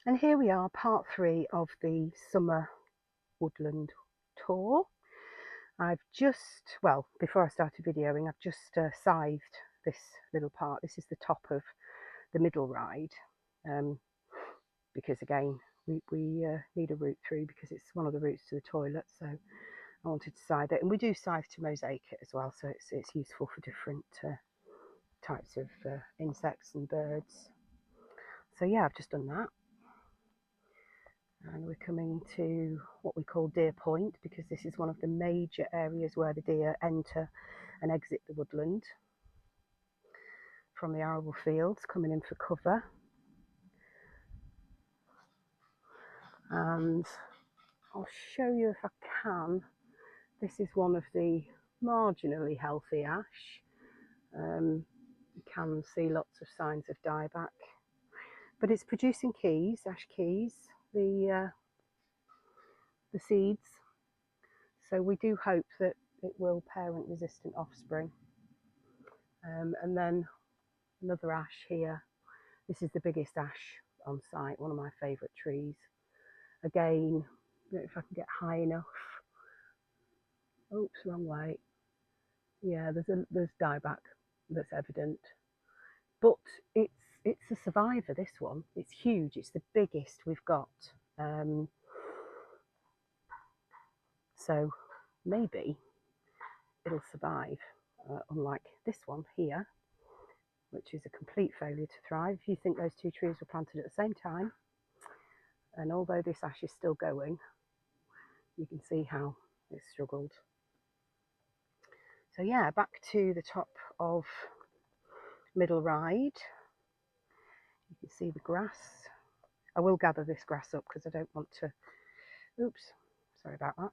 And here we are, part 3 of the summer woodland tour. I've just, well, before I started videoing, I've just scythed this little part. This is the top of the middle ride, because again, we need a route through because it's one of the routes to the toilet, so I wanted to scythe it. And we do scythe to mosaic it as well, so it's useful for different types of insects and birds. So yeah, I've just done that. And we're coming to what we call Deer Point, because this is one of the major areas where the deer enter and exit the woodland from the arable fields, coming in for cover. And I'll show you if I can. This is one of the marginally healthy ash. You can see lots of signs of dieback, but it's producing keys, ash keys, the seeds. So we do hope that it will parent resistant offspring. And then another ash here. This is the biggest ash on site, one of my favourite trees. Again, if I can get high enough. Oops, wrong way. Yeah, there's dieback that's evident, but it's a survivor. This one, it's huge. It's the biggest we've got. So maybe it'll survive, unlike this one here, which is a complete failure to thrive. If you think those two trees were planted at the same time, and although this ash is still going, you can see how it's struggled. So yeah, back to the top of Middle Ride. You can see the grass. I will gather this grass up because I don't want to, oops, sorry about that.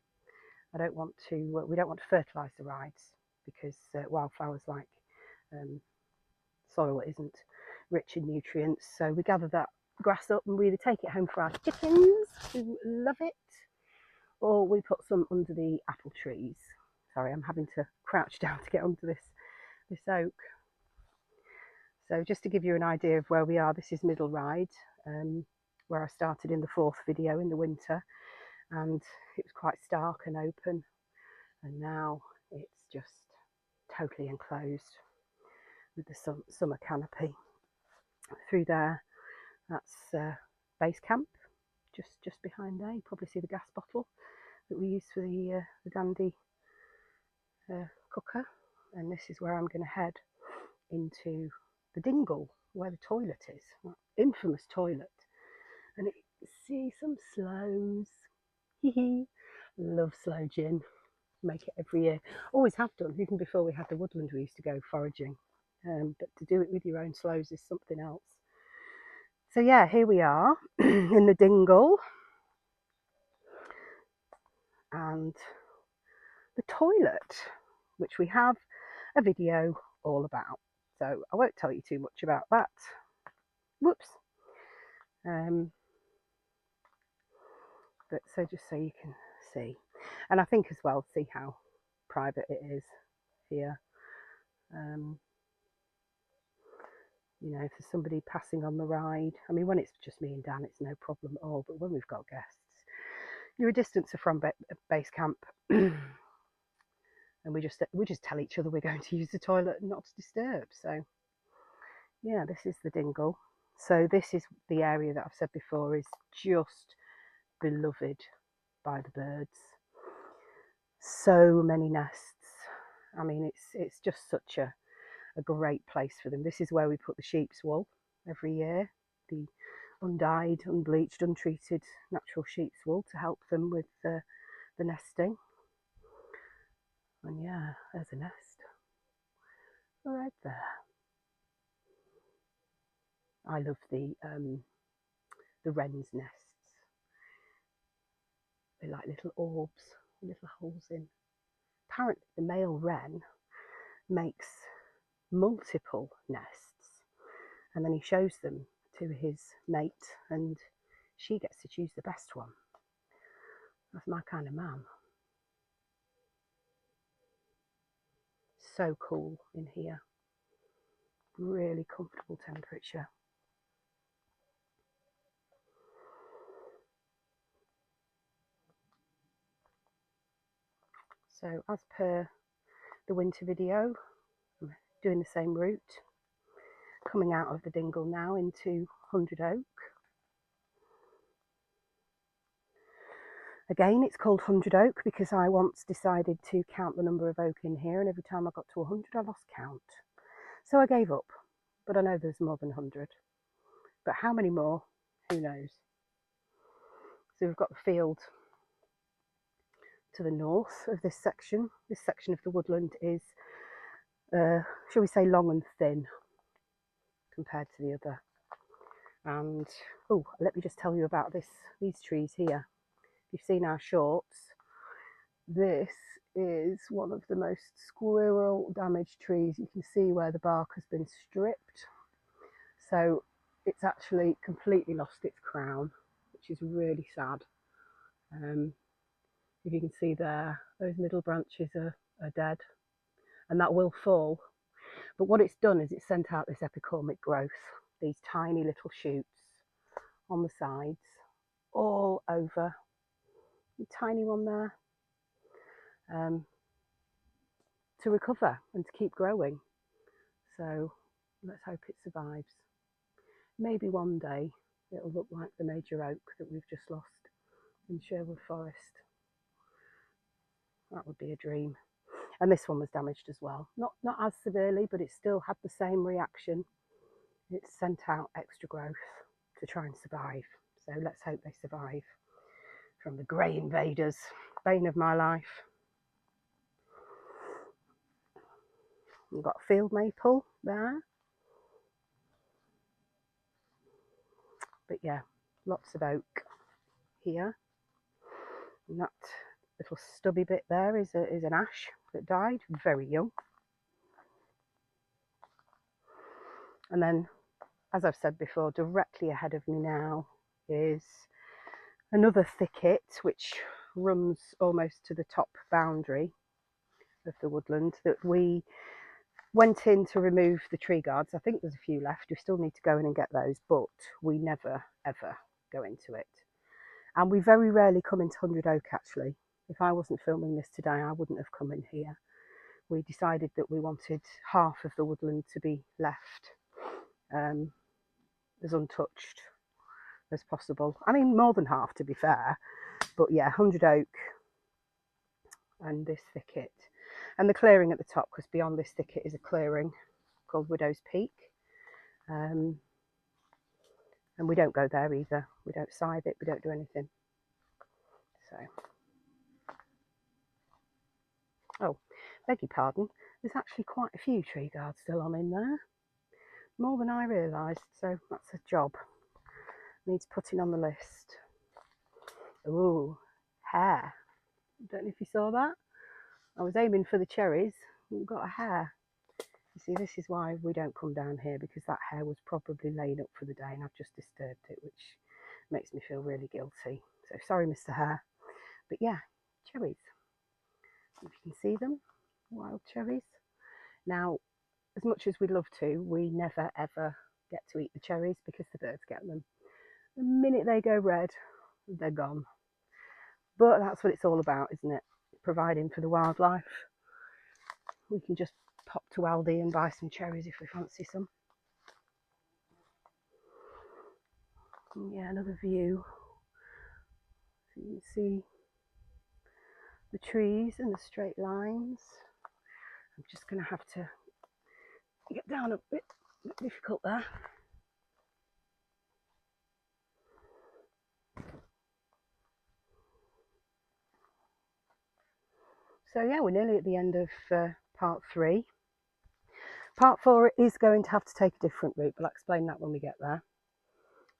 I don't want to, we don't want to fertilise the rides, because wildflowers like soil that isn't rich in nutrients. So we gather that grass up and we either take it home for our chickens who love it, or we put some under the apple trees. Sorry, I'm having to crouch down to get under this oak. So just to give you an idea of where we are, this is Middle Ride, where I started in the 4th video in the winter, and it was quite stark and open, and now it's just totally enclosed with the summer canopy. Through there, that's base camp, just behind there. You probably see the gas bottle that we use for the dandy cooker, and this is where I'm going to head into the dingle where the toilet is, that infamous toilet. And see some sloes. Love sloe gin. Make it every year. Always have done, even before we had the woodland. We used to go foraging, but to do it with your own sloes is something else. So yeah, here we are in the dingle, and the toilet, which we have a video all about. So I won't tell you too much about that. Whoops. But so just so you can see, and I think as well, see how private it is here. You know, for somebody passing on the ride, I mean, when it's just me and Dan, it's no problem at all. But when we've got guests, you're a distance from base camp, and we just tell each other we're going to use the toilet and not to disturb. So yeah, this is the dingle. So this is the area that I've said before is just beloved by the birds. So many nests. I mean, it's just such a great place for them. This is where we put the sheep's wool every year, the undyed, unbleached, untreated natural sheep's wool to help them with the nesting. And yeah, there's a nest right there. I love the wren's nests. They're like little orbs, little holes in. Apparently the male wren makes multiple nests, and then he shows them to his mate, and she gets to choose the best one. That's my kind of man. So cool in here. Really comfortable temperature. So as per the winter video, I'm doing the same route, coming out of the dingle now into 100 oak. Again, it's called 100 oak because I once decided to count the number of oak in here, and every time I got to 100 I lost count. So I gave up, but I know there's more than 100. But how many more? Who knows? So we've got the field to the north of this section. This section of the woodland is, shall we say, long and thin compared to the other. And oh, let me just tell you about these trees here. You've seen our shorts. This is one of the most squirrel damaged trees. You can see where the bark has been stripped. So it's actually completely lost its crown, which is really sad. If you can see there, those middle branches are dead, and that will fall. But what it's done is it's sent out this epicormic growth, these tiny little shoots on the sides, all over. A tiny one there, to recover and to keep growing. So let's hope it survives. Maybe one day it'll look like the major oak that we've just lost in Sherwood Forest. That would be a dream. And this one was damaged as well. Not as severely, but it still had the same reaction. It sent out extra growth to try and survive. So let's hope they survive from the grey invaders. Bane of my life. We've got field maple there. But yeah, lots of oak here. And that little stubby bit there is an ash that died, very young. And then, as I've said before, directly ahead of me now is another thicket which runs almost to the top boundary of the woodland that we went in to remove the tree guards. I think there's a few left. We still need to go in and get those, but we never ever go into it. And we very rarely come into 100 oak actually. If I wasn't filming this today, I wouldn't have come in here. We decided that we wanted half of the woodland to be left as untouched as possible. I mean, more than half to be fair, but yeah, 100 oak and this thicket. And the clearing at the top, because beyond this thicket is a clearing called Widow's Peak. And we don't go there either. We don't scythe it, we don't do anything. So, oh, beg your pardon, there's actually quite a few tree guards still on in there. More than I realised, so that's a job. Needs putting on the list. Ooh, hare. Don't know if you saw that. I was aiming for the cherries, and got a hare. You see, this is why we don't come down here, because that hare was probably laying up for the day and I've just disturbed it, which makes me feel really guilty. So sorry, Mr. Hare. But yeah, cherries. If you can see them, wild cherries. Now, as much as we'd love to, we never ever get to eat the cherries because the birds get them. The minute they go red, they're gone. But that's what it's all about, isn't it? Providing for the wildlife. We can just pop to Aldi and buy some cherries if we fancy some. And yeah, another view. So you can see the trees and the straight lines. I'm just going to have to get down a bit difficult there. So yeah, we're nearly at the end of part 3. Part 4 is going to have to take a different route, but I'll explain that when we get there.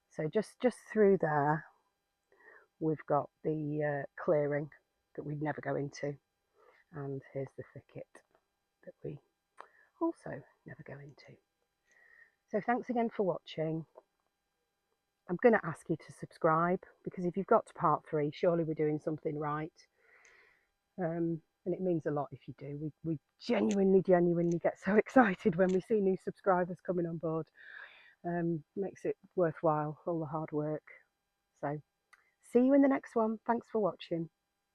So just through there, we've got the clearing that we'd never go into, and here's the thicket that we also never go into. So thanks again for watching. I'm going to ask you to subscribe, because if you've got to part 3, surely we're doing something right. And it means a lot if you do. We genuinely get so excited when we see new subscribers coming on board. Makes it worthwhile, all the hard work. So see you in the next one. Thanks for watching.